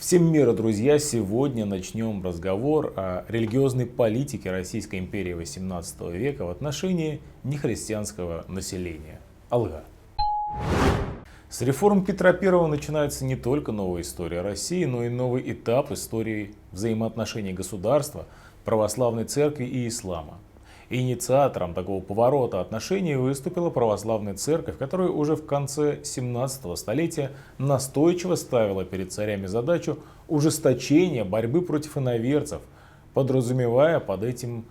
Всем мира, друзья! Сегодня начнем разговор о религиозной политике Российской империи XVIII века в отношении нехристианского населения. Алга. С реформ Петра I начинается не только новая история России, но и новый этап истории взаимоотношений государства, православной церкви и ислама. Инициатором такого поворота отношений выступила православная церковь, которая уже в конце 17 столетия настойчиво ставила перед царями задачу ужесточения борьбы против иноверцев, подразумевая под этим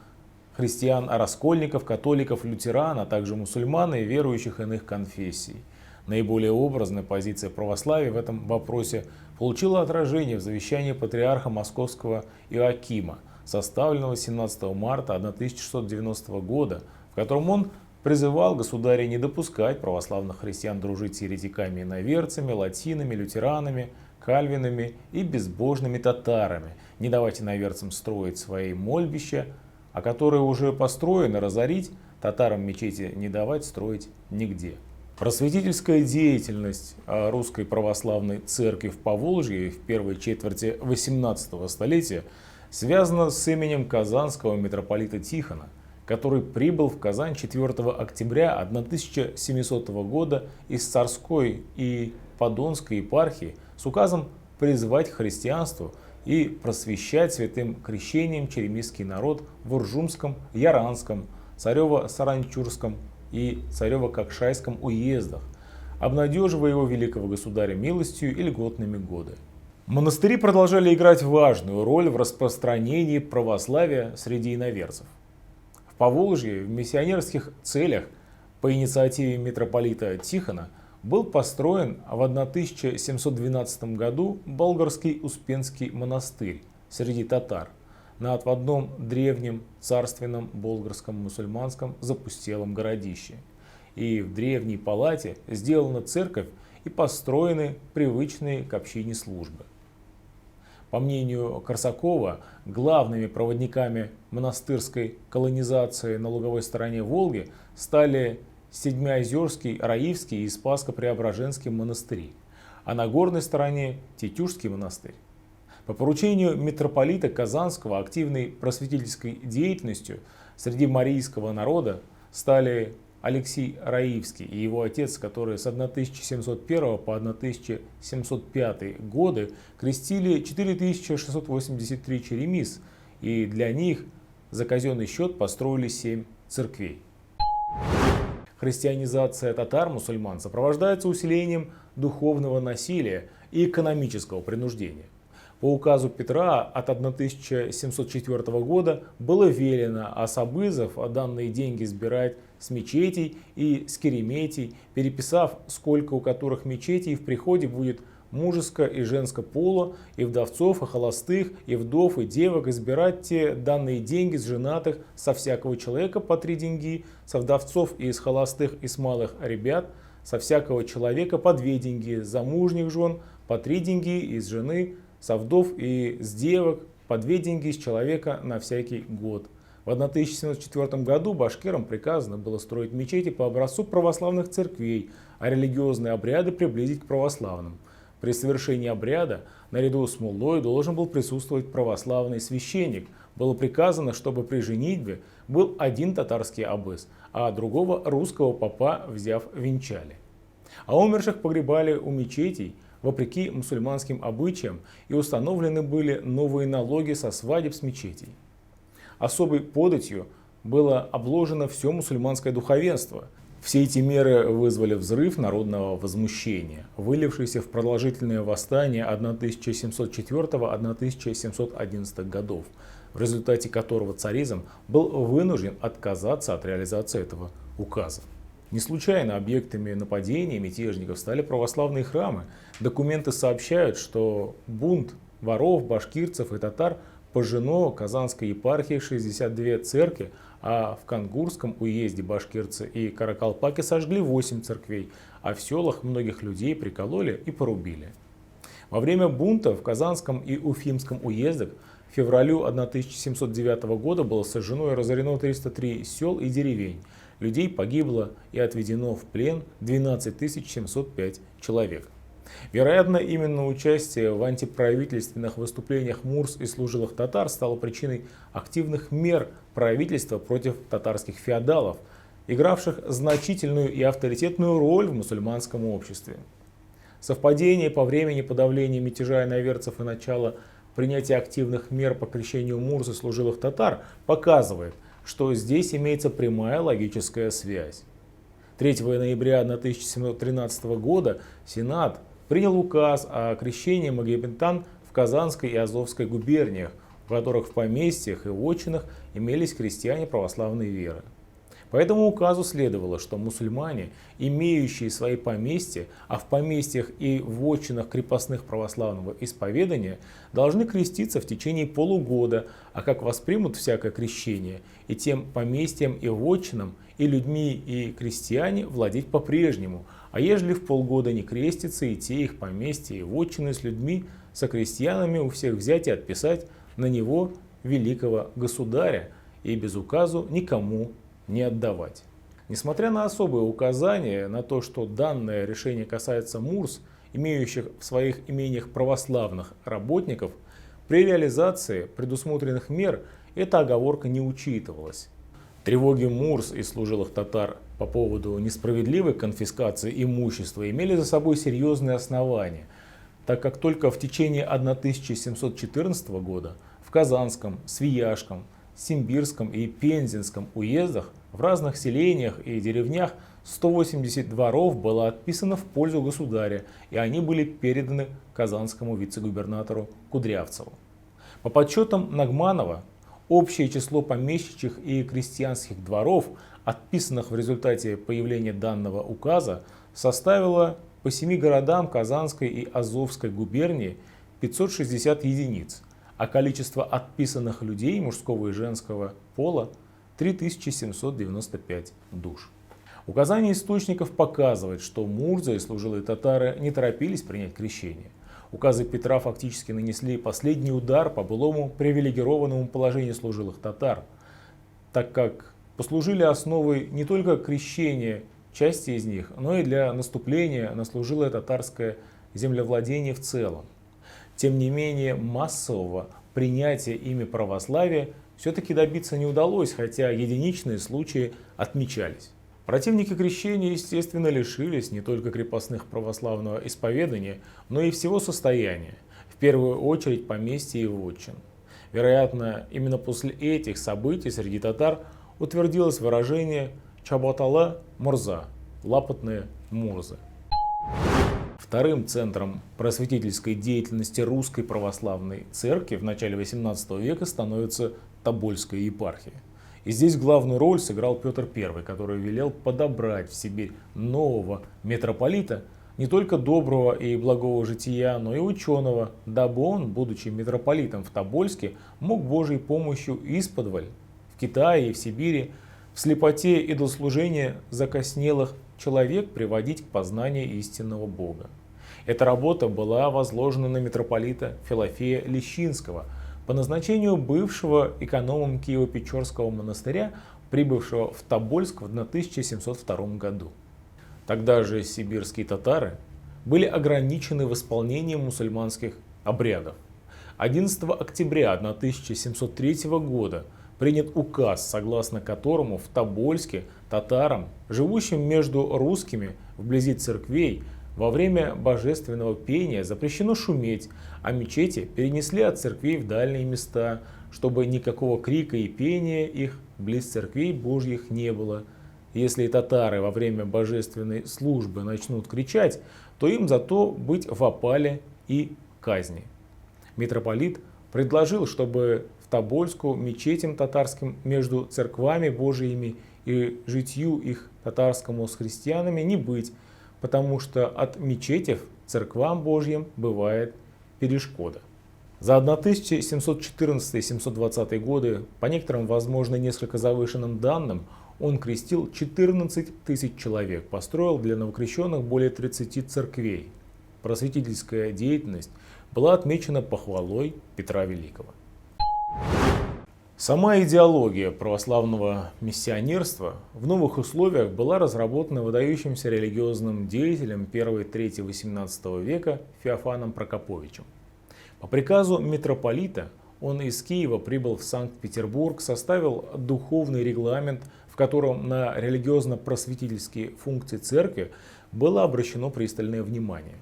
христиан-раскольников, католиков, лютеран, а также мусульман и верующих иных конфессий. Наиболее образная позиция православия в этом вопросе получила отражение в завещании патриарха Московского Иоакима, составленного 17 марта 1690 года, в котором он призывал государя не допускать православных христиан дружить с еретиками, иноверцами, латинами, лютеранами, кальвинами и безбожными татарами, не давать иноверцам строить свои мольбища, а которые уже построены, разорить, татарам мечети не давать строить нигде. Просветительская деятельность русской православной церкви в Поволжье в первой четверти 18 столетия связана с именем казанского митрополита Тихона, который прибыл в Казань 4 октября 1700 года из Царской и Подонской епархии с указом призвать к христианству и просвещать святым крещением черемисский народ в Уржумском, Яранском, Царево-Саранчурском и Царево-Кокшайском уездах, обнадеживая его великого государя милостью и льготными годы. Монастыри продолжали играть важную роль в распространении православия среди иноверцев. В Поволжье в миссионерских целях по инициативе митрополита Тихона был построен в 1712 году Болгарский Успенский монастырь среди татар на отводном древнем царственном болгарском мусульманском запустелом городище. И в древней палате сделана церковь и построены привычные к общине службы. По мнению Корсакова, главными проводниками монастырской колонизации на луговой стороне Волги стали Седмиозерский, Раивский и Спасско-Преображенский монастыри, а на горной стороне Тетюшский монастырь. По поручению митрополита Казанского активной просветительской деятельностью среди марийского народа стали Алексей Раивский и его отец, которые с 1701 по 1705 годы крестили 4683 черемис, и для них за казенный счет построили 7 церквей. Христианизация татар-мусульман сопровождается усилением духовного насилия и экономического принуждения. По указу Петра от 1704 года было велено особызов данные деньги сбирать с мечетей и с кереметей, переписав, сколько у которых мечетей в приходе будет мужеско и женско пола, и вдовцов, и холостых, и вдов, и девок, и сбирать те данные деньги с женатых со всякого человека по 3 деньги, со вдовцов и из холостых и с малых ребят, со всякого человека по 2 деньги, с замужних жен по 3 деньги, из жены, со вдов и с девок по 2 деньги с человека на всякий год. В 1704 году башкирам приказано было строить мечети по образцу православных церквей, а религиозные обряды приблизить к православным. При совершении обряда наряду с муллой должен был присутствовать православный священник. Было приказано, чтобы при женитьбе был один татарский аббес, а другого русского попа, взяв, венчали. А умерших погребали у мечетей, вопреки мусульманским обычаям, и установлены были новые налоги со свадеб с мечетей. Особой податью было обложено все мусульманское духовенство. Все эти меры вызвали взрыв народного возмущения, вылившийся в продолжительное восстание 1704-1711 годов, в результате которого царизм был вынужден отказаться от реализации этого указа. Не случайно объектами нападения мятежников стали православные храмы. Документы сообщают, что бунт воров, башкирцев и татар пожжено Казанской епархией 62 церкви, а в Кангурском уезде башкирцы и каракалпаки сожгли 8 церквей, а в селах многих людей прикололи и порубили. Во время бунта в Казанском и Уфимском уездах в февралю 1709 года было сожжено и разорено 303 сел и деревень. Людей погибло и отведено в плен 12 705 человек. Вероятно, именно участие в антиправительственных выступлениях мурз и служилых татар стало причиной активных мер правительства против татарских феодалов, игравших значительную и авторитетную роль в мусульманском обществе. Совпадение по времени подавления мятежа иноверцев и начала принятия активных мер по крещению мурз и служилых татар показывает, что здесь имеется прямая логическая связь. 3 ноября 1713 года Сенат принял указ о крещении магометан в Казанской и Азовской губерниях, в которых в поместьях и вотчинах имелись крестьяне православной веры. По этому указу следовало, что мусульмане, имеющие свои поместья, а в поместьях и вотчинах крепостных православного исповедания, должны креститься в течение полугода, а как воспримут всякое крещение, и тем поместьям и вотчинам, и людьми, и крестьяне владеть по-прежнему, а ежели в полгода не крестятся, и те их поместья и вотчины с людьми, со крестьянами у всех взять и отписать на него великого государя, и без указу никому не отдавать. Несмотря на особые указания на то, что данное решение касается мурз, имеющих в своих имениях православных работников, при реализации предусмотренных мер эта оговорка не учитывалась. Тревоги мурз и служилых татар по поводу несправедливой конфискации имущества имели за собой серьезные основания, так как только в течение 1714 года в Казанском, Свияжском, Симбирском и Пензенском уездах в разных селениях и деревнях 180 дворов было отписано в пользу государя, и они были переданы казанскому вице-губернатору Кудрявцеву. По подсчетам Нагманова, общее число помещичьих и крестьянских дворов, отписанных в результате появления данного указа, составило по 7 городам Казанской и Азовской губернии 560 единиц, а количество отписанных людей мужского и женского пола 3795 душ. Указание источников показывает, что мурзы и служилые татары не торопились принять крещение. Указы Петра фактически нанесли последний удар по былому привилегированному положению служилых татар, так как послужили основой не только крещения части из них, но и для наступления на служилое татарское землевладение в целом. Тем не менее, массового принятия ими православия все-таки добиться не удалось, хотя единичные случаи отмечались. Противники крещения, естественно, лишились не только крепостных православного исповедания, но и всего состояния, в первую очередь поместья и вотчин. Вероятно, именно после этих событий среди татар утвердилось выражение «чабатала мурза» – «лапотные мурзы». Вторым центром просветительской деятельности Русской Православной Церкви в начале XVIII века становится Тобольская епархия. И здесь главную роль сыграл Петр I, который велел подобрать в Сибирь нового митрополита, не только доброго и благого жития, но и ученого, дабы он, будучи митрополитом в Тобольске, мог Божьей помощью исподволь в Китае и в Сибири в слепоте идолослужения закоснелых человек приводить к познанию истинного Бога. Эта работа была возложена на митрополита Филофея Лещинского, по назначению бывшего экономом Киево-Печорского монастыря, прибывшего в Тобольск в 1702 году. Тогда же сибирские татары были ограничены в исполнении мусульманских обрядов. 11 октября 1703 года принят указ, согласно которому в Тобольске татарам, живущим между русскими вблизи церквей, во время божественного пения запрещено шуметь, а мечети перенесли от церквей в дальние места, чтобы никакого крика и пения их близ церквей Божьих не было. Если татары во время божественной службы начнут кричать, то им зато быть в опале и казни. Митрополит предложил, чтобы в Тобольску мечетям татарским между церквами Божиими и житью их татарскому с христианами не быть, потому что от мечетей церквам Божьим бывает перешкода. За 1714-720 годы, по некоторым, возможно, несколько завышенным данным, он крестил 14 тысяч человек, построил для новокрещенных более 30 церквей. Просветительская деятельность была отмечена похвалой Петра Великого. Сама идеология православного миссионерства в новых условиях была разработана выдающимся религиозным деятелем 1-3-18 века Феофаном Прокоповичем. По приказу митрополита он из Киева прибыл в Санкт-Петербург, составил духовный регламент, в котором на религиозно-просветительские функции церкви было обращено пристальное внимание.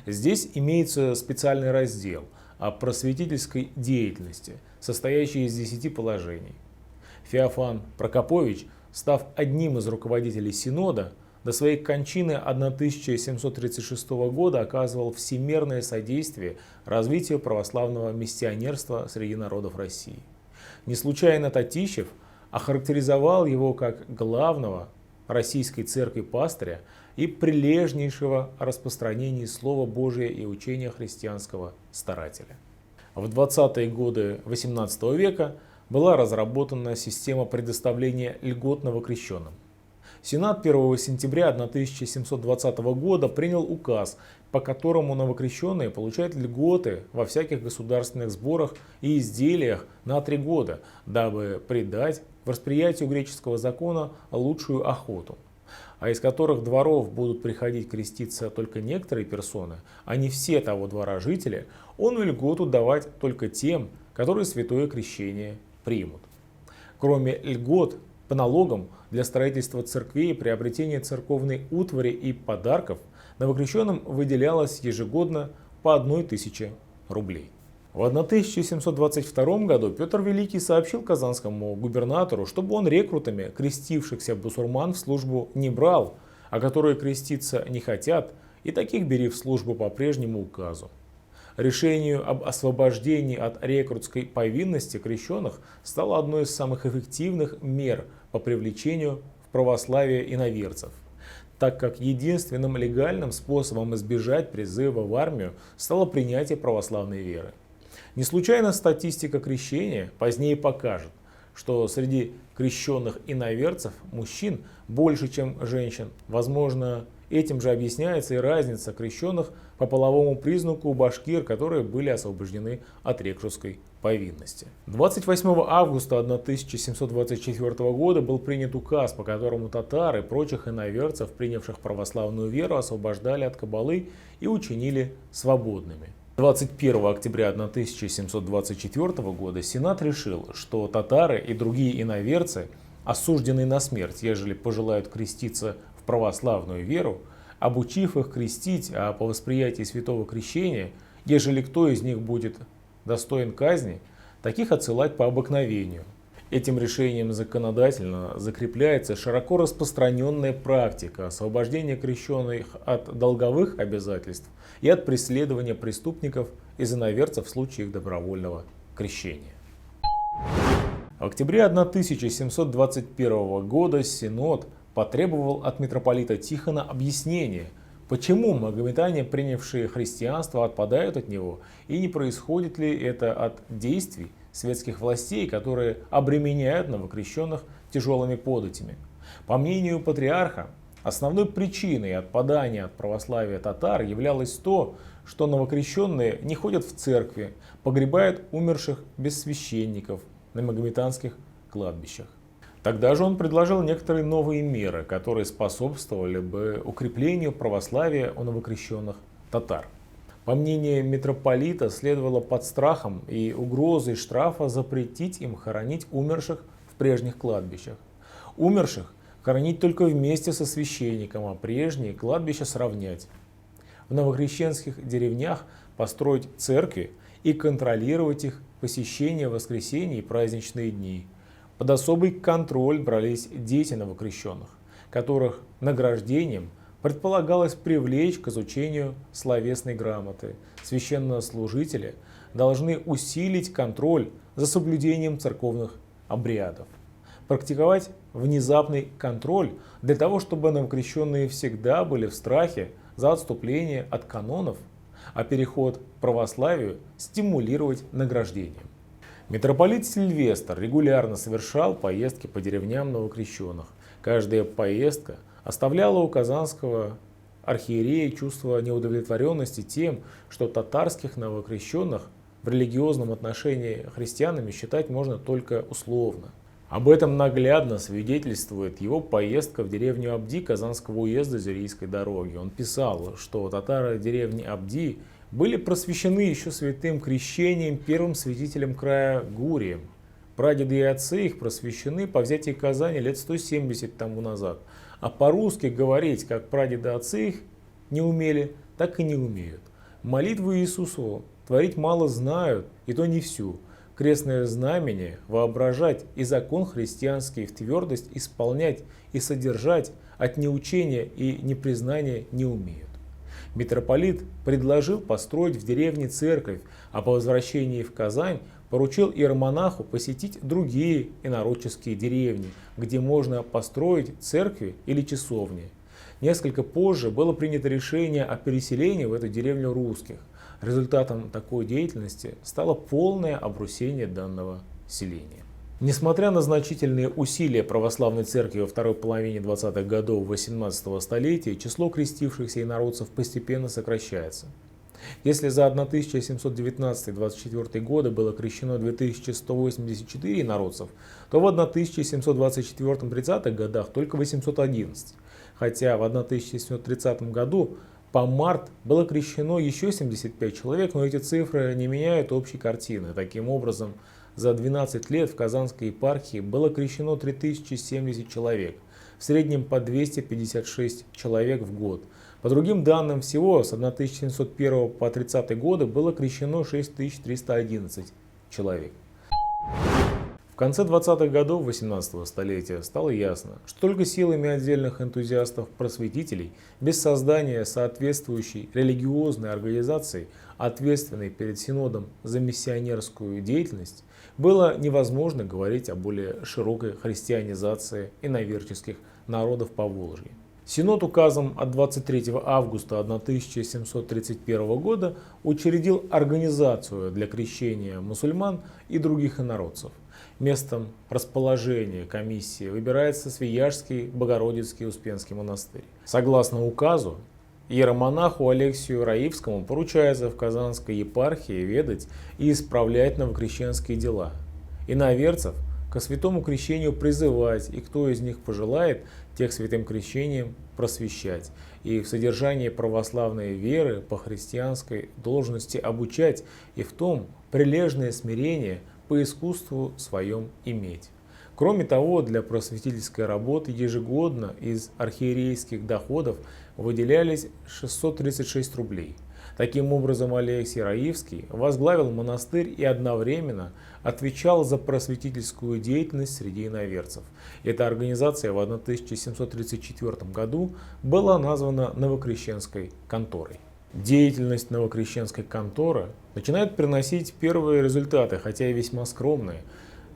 Здесь имеется специальный раздел о просветительской деятельности, состоящий из 10 положений. Феофан Прокопович, став одним из руководителей Синода, до своей кончины 1736 года оказывал всемирное содействие развитию православного миссионерства среди народов России. Не случайно Татищев охарактеризовал его как главного российской церкви пастыря и прилежнейшего распространения Слова Божия и учения христианского старателя. В 20-е годы XVIII века была разработана система предоставления льгот новокрещенным. Сенат 1 сентября 1720 года принял указ, по которому новокрещенные получают льготы во всяких государственных сборах и изделиях на 3 года, дабы придать восприятию греческого закона лучшую охоту, а из которых дворов будут приходить креститься только некоторые персоны, а не все того двора жители, он льготу давать только тем, которые святое крещение примут. Кроме льгот по налогам для строительства церквей, приобретения церковной утвари и подарков, новокрещенным выделялось ежегодно по 1000 рублей. В 1722 году Петр Великий сообщил казанскому губернатору, чтобы он рекрутами крестившихся бусурман в службу не брал, а которые креститься не хотят, и таких бери в службу по прежнему указу. Решению об освобождении от рекрутской повинности крещенных стало одной из самых эффективных мер по привлечению в православие иноверцев, так как единственным легальным способом избежать призыва в армию стало принятие православной веры. Не случайно статистика крещения позднее покажет, что среди крещенных иноверцев мужчин больше, чем женщин. Возможно, этим же объясняется и разница крещенных по половому признаку у башкир, которые были освобождены от рекрутской повинности. 28 августа 1724 года был принят указ, по которому татар и прочих иноверцев, принявших православную веру, освобождали от кабалы и учинили свободными. 21 октября 1724 года Сенат решил, что татары и другие иноверцы, осужденные на смерть, ежели пожелают креститься в православную веру, обучив их крестить, а по восприятии святого крещения, ежели кто из них будет достоин казни, таких отсылать по обыкновению. Этим решением законодательно закрепляется широко распространенная практика освобождения крещенных от долговых обязательств и от преследования преступников из иноверцев в случае их добровольного крещения. В октябре 1721 года Синод потребовал от митрополита Тихона объяснения, почему магометане, принявшие христианство, отпадают от него, и не происходит ли это от действий светских властей, которые обременяют новокрещенных тяжелыми податями. По мнению патриарха, основной причиной отпадания от православия татар являлось то, что новокрещенные не ходят в церкви, погребают умерших без священников на магометанских кладбищах. Тогда же он предложил некоторые новые меры, которые способствовали бы укреплению православия у новокрещенных татар. По мнению митрополита, следовало под страхом и угрозой штрафа запретить им хоронить умерших в прежних кладбищах. Умерших хоронить только вместе со священником, а прежние кладбища сравнять. В новокрещенских деревнях построить церкви и контролировать их посещение в воскресенье и праздничные дни. Под особый контроль брались дети новокрещенных, которых награждением предполагалось привлечь к изучению словесной грамоты. Священнослужители должны усилить контроль за соблюдением церковных обрядов. Практиковать внезапный контроль для того, чтобы новокрещенные всегда были в страхе за отступление от канонов, а переход к православию стимулировать награждением. Митрополит Сильвестр регулярно совершал поездки по деревням новокрещенных. Каждая поездка оставляла у казанского архиерея чувство неудовлетворенности тем, что татарских новокрещенных в религиозном отношении христианами считать можно только условно. Об этом наглядно свидетельствует его поездка в деревню Абди Казанского уезда Зюрийской дороги. Он писал, что татары деревни Абди были просвещены еще святым крещением первым святителем края Гурием. Прадеды и отцы их просвещены по взятии Казани лет 170 тому назад. А по-русски говорить, как прадеды отцы их не умели, так и не умеют. Молитву Иисусу творить мало знают, и то не всю. Крестное знамение воображать и закон христианский в твердость исполнять и содержать от неучения и непризнания не умеют. Митрополит предложил построить в деревне церковь, а по возвращении в Казань поручил иеромонаху посетить другие инородческие деревни, где можно построить церкви или часовни. Несколько позже было принято решение о переселении в эту деревню русских. Результатом такой деятельности стало полное обрусение данного селения. Несмотря на значительные усилия православной церкви во второй половине 20-х годов 18 столетия, число крестившихся инородцев постепенно сокращается. Если за 1719-24 годы было крещено 2184 инородцев, то в 1724-30 годах только 811. Хотя в 1730 году по март было крещено еще 75 человек, но эти цифры не меняют общей картины. Таким образом, за 12 лет в Казанской епархии было крещено 3070 человек, в среднем по 256 человек в год. По другим данным, всего с 1701 по 30 годы было крещено 6311 человек. В конце 20-х годов 18-го столетия стало ясно, что только силами отдельных энтузиастов-просветителей, без создания соответствующей религиозной организации, ответственной перед Синодом за миссионерскую деятельность, было невозможно говорить о более широкой христианизации иноверческих народов Поволжья. Синод указом от 23 августа 1731 года учредил организацию для крещения мусульман и других инородцев. Местом расположения комиссии выбирается Свияжский Богородицкий Успенский монастырь. Согласно указу, иеромонаху Алексию Раивскому поручается в Казанской епархии ведать и исправлять новокрещенские дела. Иноверцев ко святому крещению призывать, и кто из них пожелает, тех святым крещением просвещать, и в содержании православной веры по христианской должности обучать, и в том прилежное смирение по искусству своем иметь. Кроме того, для просветительской работы ежегодно из архиерейских доходов выделялись 636 рублей. Таким образом, Алексий Раивский возглавил монастырь и одновременно отвечал за просветительскую деятельность среди иноверцев. Эта организация в 1734 году была названа Новокрещенской конторой. Деятельность Новокрещенской конторы начинает приносить первые результаты, хотя и весьма скромные.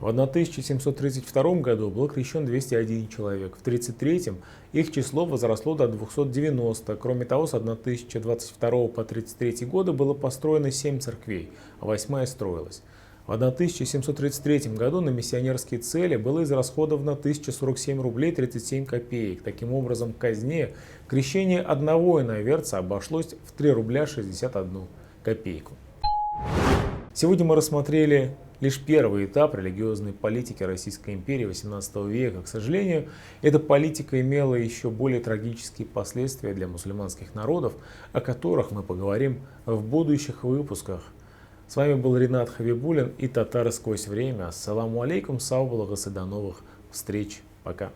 В 1732 году был крещен 201 человек, в 1933 их число возросло до 290. Кроме того, с 1022 по 1933 годы было построено 7 церквей, а 8-я строилась. В 1733 году на миссионерские цели было израсходовано 1047 рублей 37 копеек. Таким образом, казне крещение одного иноверца обошлось в 3 рубля 61 копейку. Сегодня мы рассмотрели лишь первый этап религиозной политики Российской империи XVIII века. К сожалению, эта политика имела еще более трагические последствия для мусульманских народов, о которых мы поговорим в будущих выпусках. С вами был Ринат Хабибуллин и Татары сквозь время. Ассаламу алейкум, сау, благословен, до новых встреч. Пока.